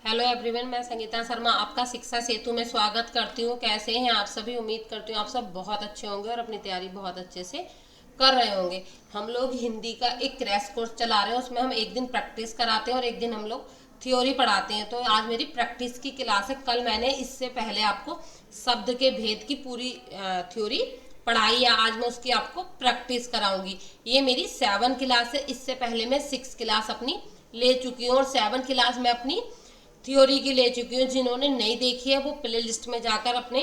Hello everyone, मैं संगीता शर्मा आपका शिक्षा सेतु में स्वागत करती हूँ। कैसे हैं आप सभी? उम्मीद करती हूँ आप सब बहुत अच्छे होंगे और अपनी तैयारी बहुत अच्छे से कर रहे होंगे। हम लोग हिंदी का एक क्रैश कोर्स चला रहे हैं, उसमें हम एक दिन प्रैक्टिस कराते हैं और एक दिन हम लोग थ्योरी पढ़ाते हैं। तो आज मेरी प्रैक्टिस की क्लास है। कल मैंने इससे पहले आपको शब्द के भेद की पूरी थ्योरी पढ़ाई है, आज मैं उसकी आपको प्रैक्टिस कराऊंगी। ये मेरी 7 क्लास है। इससे पहले मैं 6 क्लास अपनी ले चुकी हूँ और 7 क्लास में अपनी थ्योरी की ले चुकी हूँ। जिन्होंने नहीं देखी है वो प्ले लिस्ट में जाकर अपने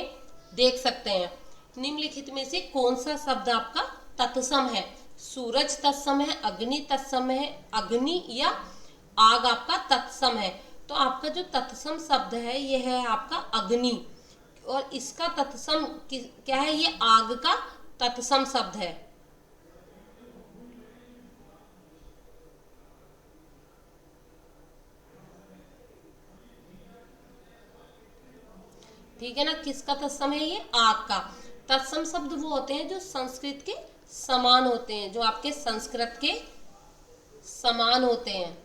देख सकते हैं। निम्नलिखित में से कौन सा शब्द आपका तत्सम है? सूरज तत्सम है, अग्नि तत्सम है, अग्नि या आग आपका तत्सम है। तो आपका जो तत्सम शब्द है यह है आपका अग्नि, और इसका तत्सम क्या है? ये आग का तत्सम शब्द है। ठीक है ना? किसका तत्सम है? ये आग का। तत्सम शब्द वो होते हैं जो संस्कृत के समान होते हैं, जो आपके संस्कृत के समान होते हैं।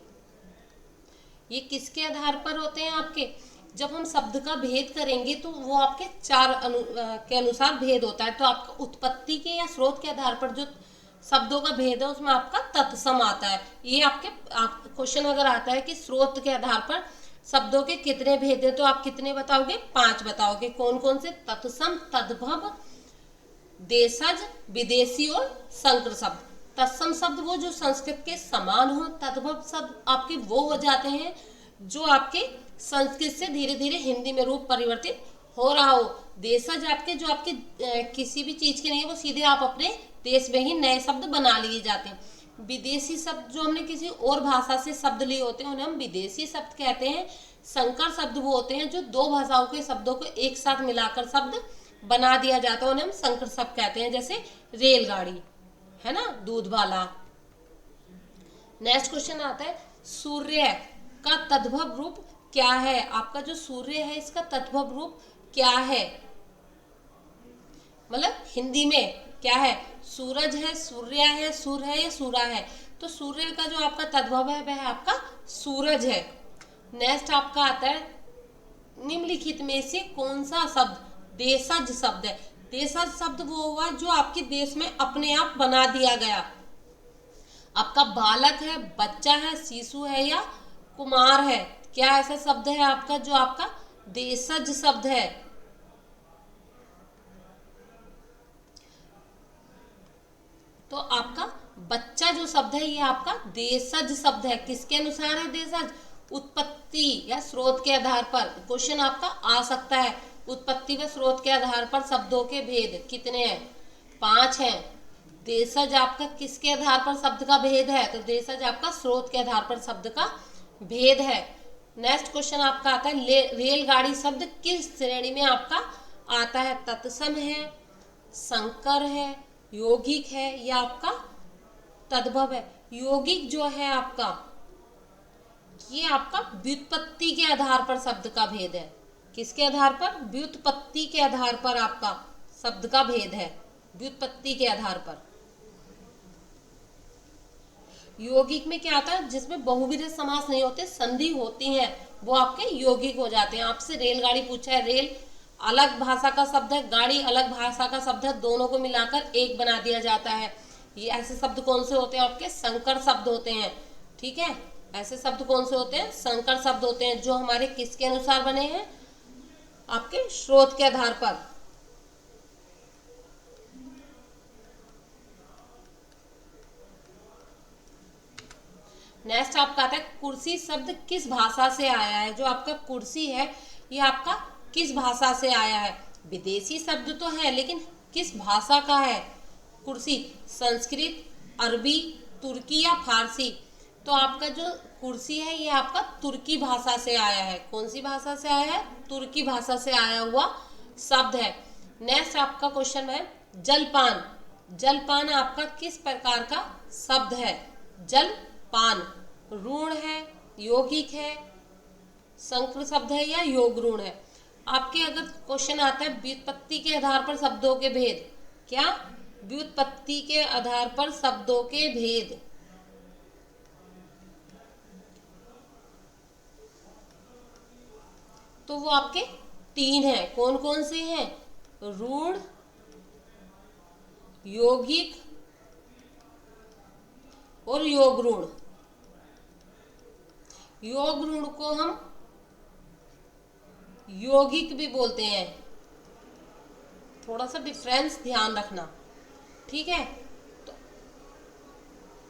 ये किसके आधार पर होते हैं आपके? जब हम शब्द का भेद करेंगे तो वो आपके के अनुसार भेद होता है। तो आपका उत्पत्ति के या स्रोत के आधार पर जो शब्दों का भेद है उसमें आपका तत्सम आता है। ये आपके क्वेश्चन अगर आता है कि स्रोत के आधार पर शब्दों के कितने भेद है, तो आप कितने बताओगे? 5 बताओगे। कौन कौन से? तत्सम, तद्भव, देशज, विदेशी और संकर शब्द। तत्सम शब्द वो जो संस्कृत के समान हो। तद्भव शब्द आपके वो हो जाते हैं जो आपके संस्कृत से धीरे धीरे हिंदी में रूप परिवर्तित हो रहा हो। देशज आपके जो आपके किसी भी चीज के नहीं है, वो सीधे आप अपने देश में ही नए शब्द बना लिए जाते हैं। विदेशी शब्द जो हमने किसी और भाषा से शब्द लिए होते हैं उन्हें हम विदेशी शब्द कहते हैं। संकर शब्द वो होते हैं जो दो भाषाओं के शब्दों को एक साथ मिलाकर शब्द बना दिया जाता है, उन्हें हम संकर शब्द कहते हैं। जैसे रेलगाड़ी है ना, दूध वाला। नेक्स्ट क्वेश्चन आता है, सूर्य का तद्भव रूप क्या है? आपका जो सूर्य है इसका तद्भव रूप क्या है? मतलब हिंदी में क्या है? सूरज है, सूर्य है, सूर्य है या सूरा है? तो सूर्य का जो आपका तद्भव है वह आपका सूरज है। नेक्स्ट आपका आता है, निम्नलिखित में से कौन सा शब्द देशज शब्द है? देशज शब्द वो हुआ जो आपके देश में अपने आप बना दिया गया। आपका बालक है, बच्चा है, शिशु है या कुमार है? क्या ऐसा शब्द है आपका जो आपका देशज शब्द है? तो आपका बच्चा जो शब्द है ये आपका देशज शब्द है। किसके अनुसार है देशज? उत्पत्ति या स्रोत के आधार पर। क्वेश्चन आपका आ सकता है, उत्पत्ति व स्रोत के आधार पर शब्दों के भेद कितने हैं? 5 हैं। देशज आपका किसके आधार पर शब्द का भेद है? तो देशज आपका स्रोत के आधार पर शब्द का भेद है। नेक्स्ट क्वेश्चन आपका आता है, रेलगाड़ी शब्द किस श्रेणी में आपका आता है? तत्सम है, संकर है, यौगिक है या आपका तद्भव है? यौगिक जो है आपका ये आपका व्युत्पत्ति के आधार पर शब्द का भेद है। किसके आधार पर? व्युत्पत्ति के आधार पर आपका शब्द का भेद है, व्युत्पत्ति के आधार पर। यौगिक में क्या आता है? जिसमें बहुविध समास नहीं होते, संधि होती है, वो आपके यौगिक हो जाते हैं। आपसे रेलगाड़ी पूछा है, रेल अलग भाषा का शब्द है, गाड़ी अलग भाषा का शब्द है, दोनों को मिलाकर एक बना दिया जाता है। ये ऐसे शब्द कौन से होते हैं? आपके संकर शब्द होते हैं। ठीक है, ऐसे शब्द कौन से होते हैं? संकर शब्द होते हैं, जो हमारे किसके अनुसार बने हैं? आपके स्रोत के आधार पर। नेक्स्ट आपका आता है, कुर्सी शब्द किस भाषा से आया है? जो आपका कुर्सी है ये आपका किस भाषा से आया है? विदेशी शब्द तो है लेकिन किस भाषा का है? कुर्सी संस्कृत, अरबी, तुर्की या फारसी? तो आपका जो कुर्सी है ये आपका तुर्की भाषा से आया है। कौन सी भाषा से आया है? तुर्की भाषा से आया हुआ शब्द है। नेक्स्ट आपका क्वेश्चन है, जलपान। जलपान आपका किस प्रकार का शब्द है? जलपान ऋण है, यौगिक है, संकर शब्द है या योग ऋण है? आपके अगर क्वेश्चन आता है व्युत्पत्ति के आधार पर शब्दों के भेद, क्या? व्युत्पत्ति के आधार पर शब्दों के भेद। तो वो आपके 3 हैं। कौन कौन से हैं? रूढ़, यौगिक और योग ऋण। योग ऋण को हम यौगिक भी बोलते हैं, थोड़ा सा डिफरेंस ध्यान रखना, ठीक है। तो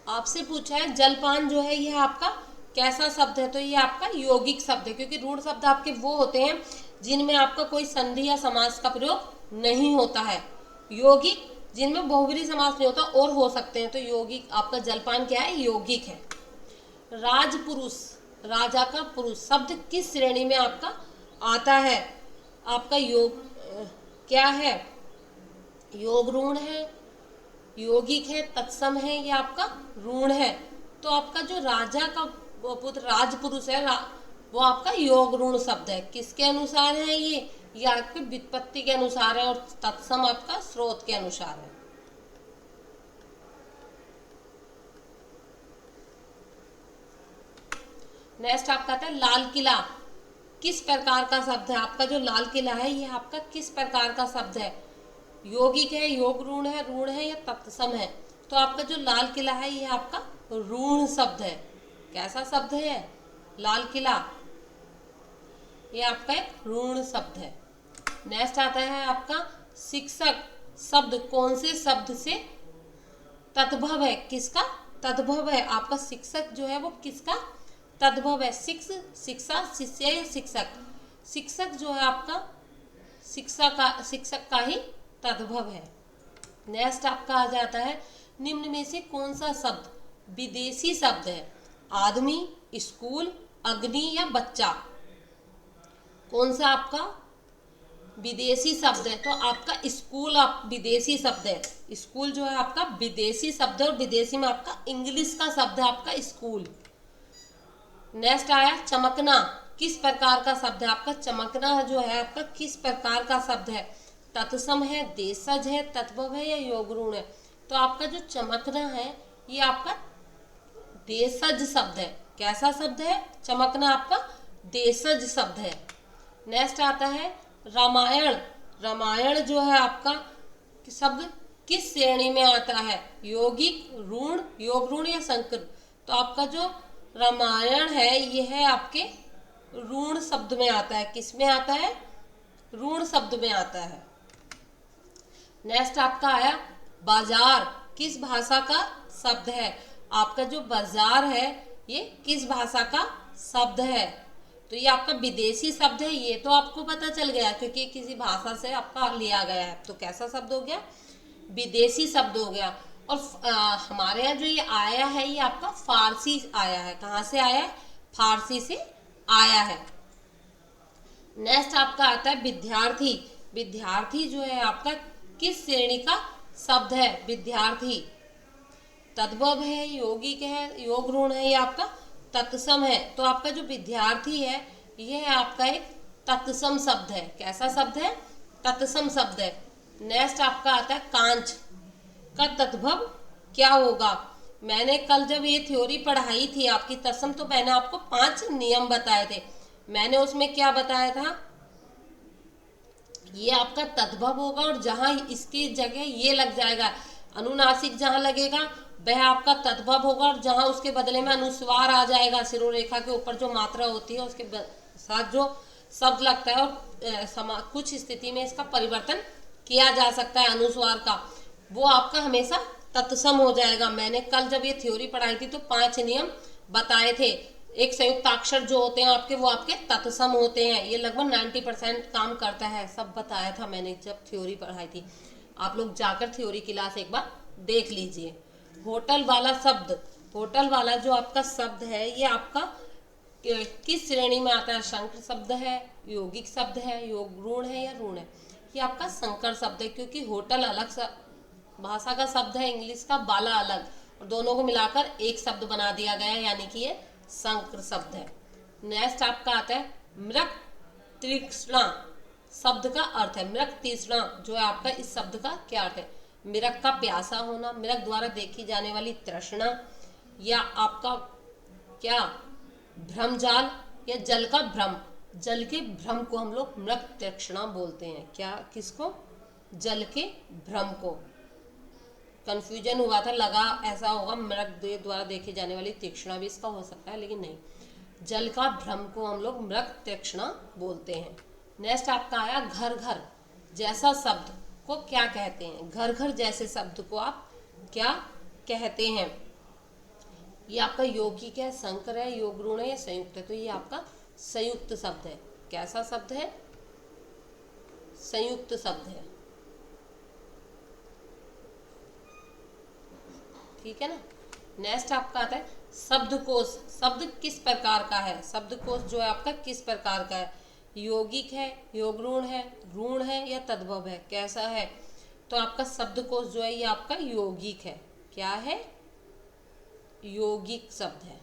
आपसे पूछा है जलपान जो है यह आपका कैसा शब्द है, तो ये आपका यौगिक शब्द है, क्योंकि रूढ़ शब्द आपके वो होते हैं जिनमें आपका कोई संधि या समास का प्रयोग नहीं होता है। यौगिक जिनमें बहुब्रीहि समास नहीं होता और हो सकते हैं, तो यौगिक आपका जलपान क्या है? यौगिक है। राजपुरुष, राजा का पुरुष शब्द किस श्रेणी में आपका आता है? आपका योग क्या है? योग ऋण है, यौगिक है, तत्सम है, या आपका ऋण है। तो आपका जो राजा का पुत्र राजपुरुष है वो आपका योग ऋण शब्द है। किसके अनुसार है ये आपके व्युत्पत्ति के अनुसार है, और तत्सम आपका स्रोत के अनुसार है। नेक्स्ट आपका आता है लाल किला, किस प्रकार का शब्द है? आपका जो लाल किला है ये आपका किस प्रकार का शब्द है? यौगिक है, योग ऋण है या तत्सम है? तो आपका जो लाल किला है ये आपका ऋण शब्द है। कैसा शब्द है? लाल किला, ये आपका एक ऋण शब्द है। नेक्स्ट आता है आपका शिक्षक शब्द कौन से शब्द से तद्भव है? किसका तद्भव है? आपका शिक्षक जो है वो किसका तद्भव है? शिक्षा, शिष्य या शिक्षक? शिक्षक जो है आपका शिक्षक का ही तद्भव है। नेक्स्ट आपका आ जाता है निम्न में से कौन सा शब्द विदेशी शब्द है? आदमी, स्कूल, अग्नि या बच्चा? कौन सा आपका विदेशी शब्द है? तो आपका स्कूल आप विदेशी शब्द है। स्कूल जो है आपका विदेशी शब्द है, और विदेशी में आपका इंग्लिश का शब्द है आपका स्कूल। नेक्स्ट आया चमकना, किस प्रकार का शब्द है? आपका चमकना जो है आपका किस प्रकार का शब्द है? तत्सम है, देशज है, तद्भव है या योग ऋण है? तो आपका जो चमकना है ये आपका देशज शब्द है। कैसा शब्द है? चमकना आपका देशज शब्द है। नेक्स्ट आता है रामायण, रामायण जो है आपका शब्द किस श्रेणी में आता है? यौगिक, ऋण, योग ऋण या संकर? तो आपका जो रामायण है यह आपके ऋण शब्द में आता है। किस में आता है? ऋण शब्द में आता है। नेक्स्ट आपका आया बाजार, किस भाषा का शब्द है? आपका जो बाजार है ये किस भाषा का शब्द है? तो ये आपका विदेशी शब्द है, ये तो आपको पता चल गया क्योंकि किसी भाषा से आपका लिया गया है। तो कैसा शब्द हो गया? विदेशी शब्द हो गया। और हमारे यहाँ जो ये आया है ये आपका फारसी आया है। कहाँ से आया है? फारसी से आया है। नेक्स्ट आपका आता है विद्यार्थी, विद्यार्थी जो है आपका किस श्रेणी का शब्द है? विद्यार्थी तद्भव है, यौगिक है, योग ऋण है या आपका तत्सम है? तो आपका जो विद्यार्थी है यह आपका एक तत्सम शब्द है। कैसा शब्द है? तत्सम शब्द है। नेक्स्ट आपका आता है कांच का तद्भव क्या होगा? मैंने कल जब ये थ्योरी पढ़ाई थी आपकी तत्सम, तो मैंने आपको 5 नियम बताए थे। मैंने उसमें क्या बताया था? ये आपका तद्भव होगा और जहां इसकी जगह ये लग जाएगा, अनुनासिक जहां लगेगा वह आपका तद्भव होगा, और जहां उसके बदले में अनुस्वार आ जाएगा, शिरोरेखा के ऊपर जो मात्रा होती है उसके साथ जो शब्द लगता है, और कुछ स्थिति में इसका परिवर्तन किया जा सकता है अनुस्वार का, वो आपका हमेशा तत्सम हो जाएगा। मैंने कल जब ये थ्योरी पढ़ाई थी तो 5 नियम बताए थे। एक संयुक्ताक्षर जो होते हैं आपके वो आपके तत्सम होते हैं। ये लगभग 90% काम करता है, सब बताया था मैंने जब थ्योरी पढ़ाई थी। आप लोग जाकर थ्योरी क्लास एक बार देख लीजिए। होटल वाला शब्द, होटल वाला जो आपका शब्द है ये आपका किस श्रेणी में आता है? संकर शब्द है, यौगिक शब्द है, योग ऋण है या ऋण है? ये आपका संकर शब्द है, क्योंकि होटल अलग भाषा का शब्द है, इंग्लिश का वाला अलग, और दोनों को मिलाकर एक शब्द बना दिया गया है, यानी कि ये संकर शब्द है। नेक्स्ट आपका आता है मृग तृष्णा शब्द का अर्थ है। मृग तृष्णा जो है आपका इस शब्द का क्या अर्थ है? मृग का प्यासा होना, मृग द्वारा देखी जाने वाली तृष्णा, या आपका क्या भ्रमजाल या जल का भ्रम। जल के भ्रम को हम लोग मृग तीक्ष्णा बोलते हैं। क्या, किसको? जल के भ्रम को। कंफ्यूजन हुआ था, लगा ऐसा होगा मृग द्वारा देखी जाने वाली तीक्ष्णा भी इसका हो सकता है, लेकिन नहीं। जल का भ्रम को हम लोग मृग तीक्ष्णा बोलते हैं। नेक्स्ट आपका आया घर घर जैसा शब्द को क्या कहते हैं? घर घर जैसे शब्द को आप क्या कहते हैं? ये आपका यौगिक है, संकर है, योग ऋण है या संयुक्त है? तो ये आपका संयुक्त शब्द है। कैसा शब्द है? संयुक्त शब्द है। ठीक है ना। नेक्स्ट आपका आता है शब्दकोश। शब्द किस प्रकार का है? शब्दकोश जो है आपका किस प्रकार का है? यौगिक है, योग ऋण है या तद्भव है? कैसा है? तो आपका शब्दकोश जो है ये आपका यौगिक है। क्या है? यौगिक शब्द है।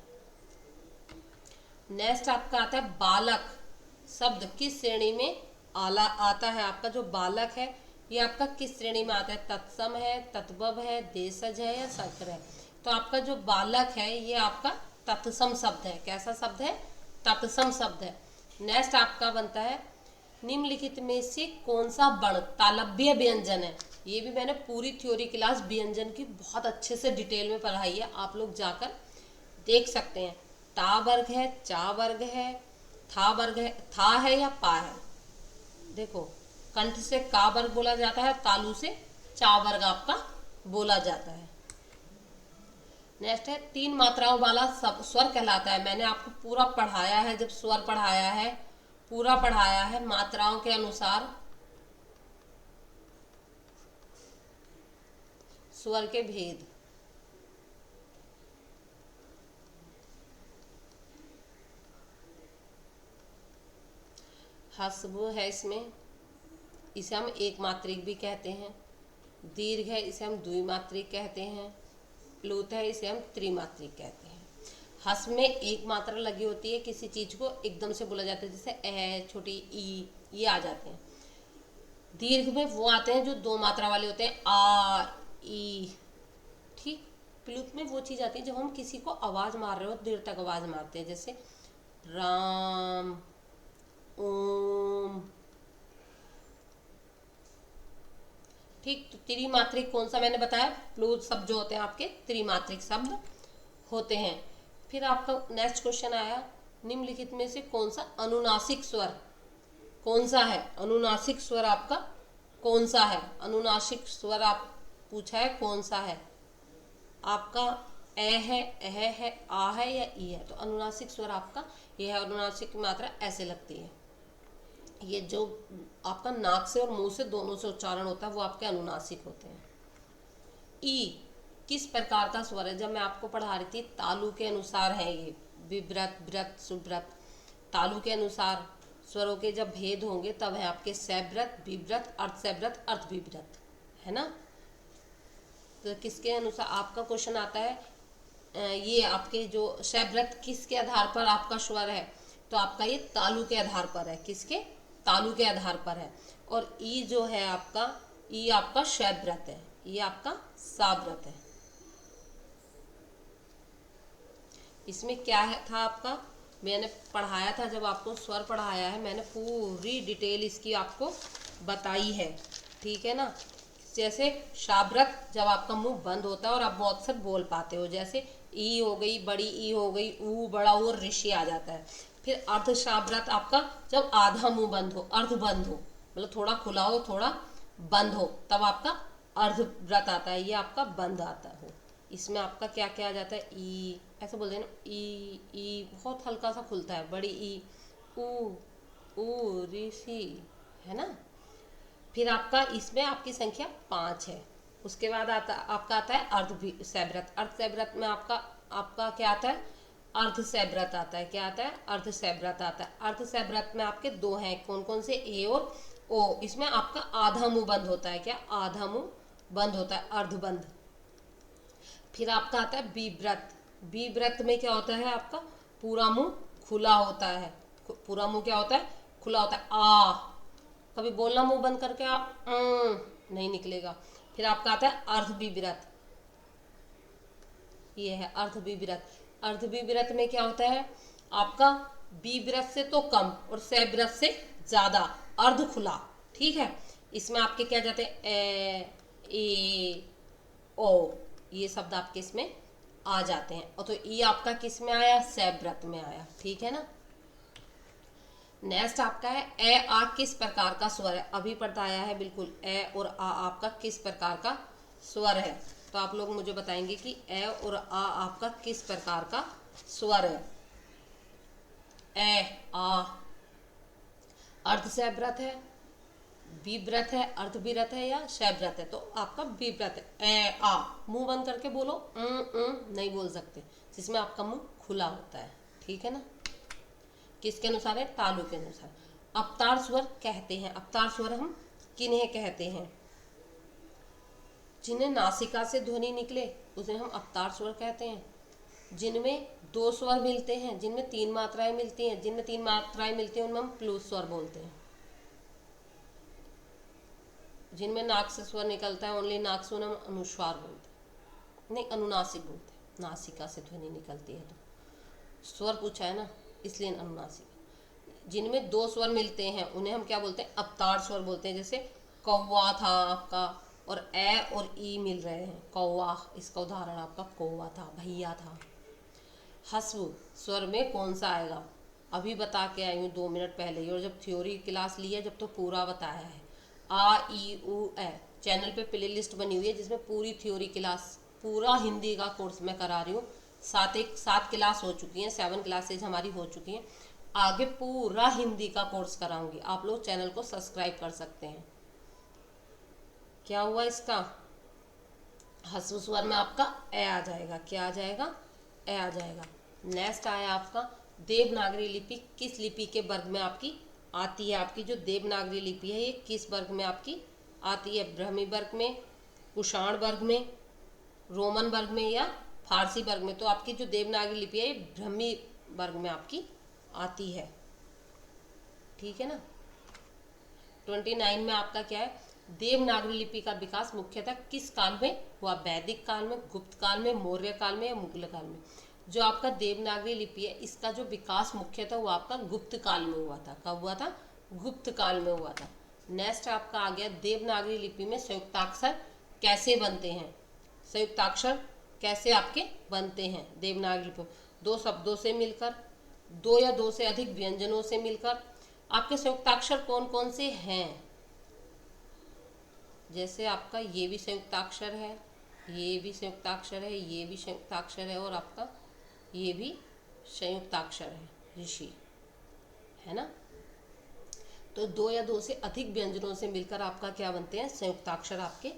नेक्स्ट आपका आता है बालक। शब्द किस श्रेणी में आता है? आपका जो बालक है ये आपका किस श्रेणी में आता है? तत्सम है, तद्भव है, देशज है या संकर है? तो आपका जो बालक है ये आपका तत्सम शब्द है। कैसा शब्द है? तत्सम शब्द है। नेक्स्ट आपका बनता है निम्नलिखित में से कौन सा वर्ण तालव्य व्यंजन है? ये भी मैंने पूरी थ्योरी क्लास व्यंजन की बहुत अच्छे से डिटेल में पढ़ाई है, आप लोग जाकर देख सकते हैं। टा वर्ग है, चा वर्ग है, था वर्ग है, था है या पा है? देखो, कंठ से का वर्ग बोला जाता है, तालु से चा वर्ग आपका बोला जाता है। नेक्स्ट है तीन मात्राओं वाला स्वर कहलाता है। मैंने आपको पूरा पढ़ाया है, जब स्वर पढ़ाया है पूरा पढ़ाया है मात्राओं के अनुसार स्वर के भेद। हस्व है इसमें, इसे हम एक मात्रिक भी कहते हैं। दीर्घ है, इसे हम द्विमात्रिक कहते हैं। प्लुत है, इसे हम त्रिमात्रिक कहते हैं। हस्व में एक मात्रा लगी होती है, किसी चीज को एकदम से बोला जाता है, जैसे ए, छोटी ई, ये आ जाते हैं। दीर्घ में वो आते हैं जो दो मात्रा वाले होते हैं, आ, ई। ठीक। प्लुत में वो चीज आती है जब हम किसी को आवाज मार रहे हो, देर तक आवाज मारते हैं, जैसे राम, ओम। ठीक। तो त्रिमात्रिक कौन सा मैंने बताया? प्लुत शब्द जो होते हैं आपके त्रिमात्रिक शब्द होते हैं। फिर आपका नेक्स्ट क्वेश्चन आया निम्नलिखित में से कौन सा अनुनासिक स्वर कौन सा है? अनुनासिक स्वर आपका कौन सा है? अनुनासिक स्वर आप पूछा है कौन सा है? आपका ए है, एह है, आ है या ई है? तो अनुनासिक स्वर आपका यह है। अनुनासिक की मात्रा ऐसे लगती है, ये जो आपका नाक से और मुंह से दोनों से उच्चारण होता है वो आपके अनुनासिक होते हैं। ई किस प्रकार का स्वर है? जब मैं आपको पढ़ा रही थी तालु के अनुसार है ये, विव्रत, व्रत, सुव्रत। तालु के अनुसार स्वरों के जब भेद होंगे तब है आपके सैव्रत, विव्रत, अर्धसैव्रत, अर्धविव्रत, है ना। तो किसके अनुसार आपका क्वेश्चन आता है, ये आपके जो सैव्रत किसके आधार पर आपका स्वर है? तो आपका ये तालु के आधार पर है। किसके? तालु के आधार पर है। और ई जो है आपका, ई आपका सैव्रत है, ये आपका साव्रत है। इसमें क्या है था आपका, मैंने पढ़ाया था, जब आपको स्वर पढ़ाया है मैंने पूरी डिटेल इसकी आपको बताई है। ठीक है ना। जैसे शाब्रत जब आपका मुंह बंद होता है और आप बहुत अक्सर बोल पाते हो, जैसे ई हो गई, बड़ी ई हो गई, ऊ बड़ा ऊ और ऋषि आ जाता है। फिर अर्ध शाब्रत आपका जब आधा मुंह बंद हो, अर्ध बंद हो, मतलब थोड़ा खुला हो थोड़ा बंद हो, तब आपका अर्ध व्रत आता है, ये आपका बंद आता हो। इसमें आपका क्या क्या आ जाता है? ई, ऐसे बोलते हैं ना, ई, ई बहुत हल्का सा खुलता है, बड़ी ई, ऊ ऋषि, है ना। फिर आपका इसमें आपकी संख्या 5 है। उसके बाद आपका आता है अर्धसैव्रत। अर्धसैव्रत में आपका क्या आता है? अर्धसैव्रत आता है। क्या आता है? अर्धसैव्रत आता है। अर्धसैव्रत में आपके दो हैं, कौन कौन से? ए और ओ। इसमें आपका आधा मुंह बंद होता है। क्या? आधा मुंह बंद होता है, अर्धबंद। फिर आपका आता है विव्रत। विव्रत में क्या होता है? आपका पूरा मुंह खुला होता है। पूरा मुंह क्या होता है? खुला होता है। आ, कभी बोलना मुंह बंद करके आप नहीं निकलेगा। फिर आपका आता है अर्धविव्रत, ये है अर्धविव्रत। अर्धविव्रत में क्या होता है? आपका बी व्रत से तो कम और से व्रत से ज्यादा, अर्ध खुला। ठीक है, इसमें आपके क्या जाते हैं, ए, ए, ओ, ये शब्द आपके इसमें आ जाते हैं। और तो ई आपका किस में आया, से व्रत में आया। ठीक है ना। नेक्स्ट आपका है ए आ किस प्रकार का स्वर है, अभी बताया है बिल्कुल, ए और आ आपका किस प्रकार का स्वर है। तो आप लोग मुझे बताएंगे कि ए और आ आपका किस प्रकार का स्वर है। ए आ अर्ध से व्रत है, विव्रत है, अर्ध विरत है या शव्रत है, तो आपका विव्रत है। ए आ, मुंह बंद करके बोलो, नहीं बोल सकते, जिसमें आपका मुंह खुला होता है। ठीक है ना। किसके अनुसार है, तालु के अनुसार। अवतार स्वर कहते हैं, अवतार स्वर हम किन्हें कहते हैं, जिन्हें नासिका से ध्वनि निकले उसे हम अवतार स्वर कहते हैं। जिनमें दो स्वर मिलते हैं, जिनमें तीन मात्राएं मिलती हैं, जिनमें तीन मात्राएं मिलती हैं उनमें हम प्लुत स्वर बोलते हैं। जिनमें नाक से स्वर निकलता है, ओनली नाक से, हम अनुस्वार बोलते हैं, नहीं अनुनासिक बोलते हैं। नासिका से ध्वनि निकलती है तो स्वर पूछा है ना, इसलिए अनुनासिक। जिनमें दो स्वर मिलते हैं उन्हें हम क्या बोलते हैं, अवतार स्वर बोलते हैं। जैसे कौवा था आपका, और ए और ई मिल रहे हैं, कौवा, इसका उदाहरण आपका कौवा था, भैया था। हस्व स्वर में कौन सा आएगा, अभी बता के आई हूँ 2 मिनट पहले ही, और जब थ्योरी क्लास ली है जब तो पूरा बताया है। आ ई उ ए चैनल पे प्ले लिस्ट बनी हुई है जिसमें पूरी थ्योरी क्लास, पूरा हिंदी का कोर्स मैं करा रही हूँ। 7 क्लास हो चुकी हैं, 7 क्लासेज हमारी हो चुकी हैं। आगे पूरा हिंदी का कोर्स कराऊंगी, आप लोग चैनल को सब्सक्राइब कर सकते हैं। क्या हुआ इसका, हस्व स्वर में आपका ए आ जाएगा, क्या आ जाएगा, ए आ जाएगा। नेक्स्ट आया आपका देवनागरी लिपि किस लिपि के वर्ग में आपकी आती है। आपकी जो देवनागरी लिपि है ये किस वर्ग में आपकी आती है, ब्राह्मी वर्ग में, कुषाण वर्ग में, रोमन वर्ग में या फारसी वर्ग में। तो आपकी जो देवनागरी लिपि है ये ब्राह्मी वर्ग में आपकी आती है। ठीक है ना। 29 में आपका क्या है, देवनागरी लिपि का विकास मुख्यतः किस काल में हुआ, वैदिक काल में, गुप्त काल में, मौर्य काल में या मुगल काल में। जो आपका देवनागरी लिपि है इसका जो विकास मुख्यतः वो आपका गुप्त काल में हुआ था। कब हुआ था, गुप्त काल में हुआ था। नेक्स्ट आपका आ गया देवनागरी लिपि में संयुक्ताक्षर कैसे बनते हैं, संयुक्ताक्षर कैसे आपके बनते हैं देवनागरी लिपि, दो शब्दों से मिलकर, दो या दो से अधिक व्यंजनों से मिलकर। आपके संयुक्ताक्षर कौन कौन से हैं, जैसे आपका ये भी संयुक्ताक्षर है, ये भी संयुक्ताक्षर है, ये भी संयुक्ताक्षर है, और आपका ये भी संयुक्ताक्षर है, ऋषि, है ना। तो दो या दो से अधिक व्यंजनों से मिलकर आपका क्या बनते हैं, संयुक्ताक्षर आपके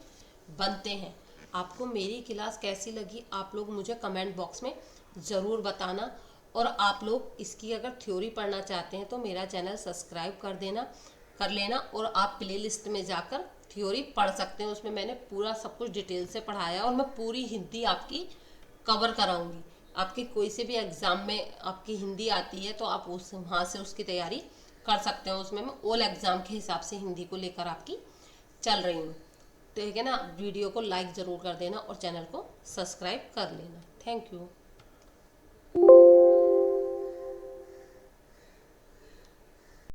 बनते हैं। आपको मेरी क्लास कैसी लगी आप लोग मुझे कमेंट बॉक्स में ज़रूर बताना। और आप लोग इसकी अगर थ्योरी पढ़ना चाहते हैं तो मेरा चैनल सब्सक्राइब कर लेना, और आप प्ले लिस्ट में जाकर थ्योरी पढ़ सकते हैं। उसमें मैंने पूरा सब कुछ डिटेल से पढ़ाया, और मैं पूरी हिंदी आपकी कवर कराऊंगी। आपकी कोई से भी एग्ज़ाम में आपकी हिंदी आती है तो आप उस वहाँ से उसकी तैयारी कर सकते हो। उसमें मैं ऑल एग्ज़ाम के हिसाब से हिंदी को लेकर आपकी चल रही हूँ। ठीक है ना। वीडियो को लाइक ज़रूर कर देना और चैनल को सब्सक्राइब कर लेना। Thank you.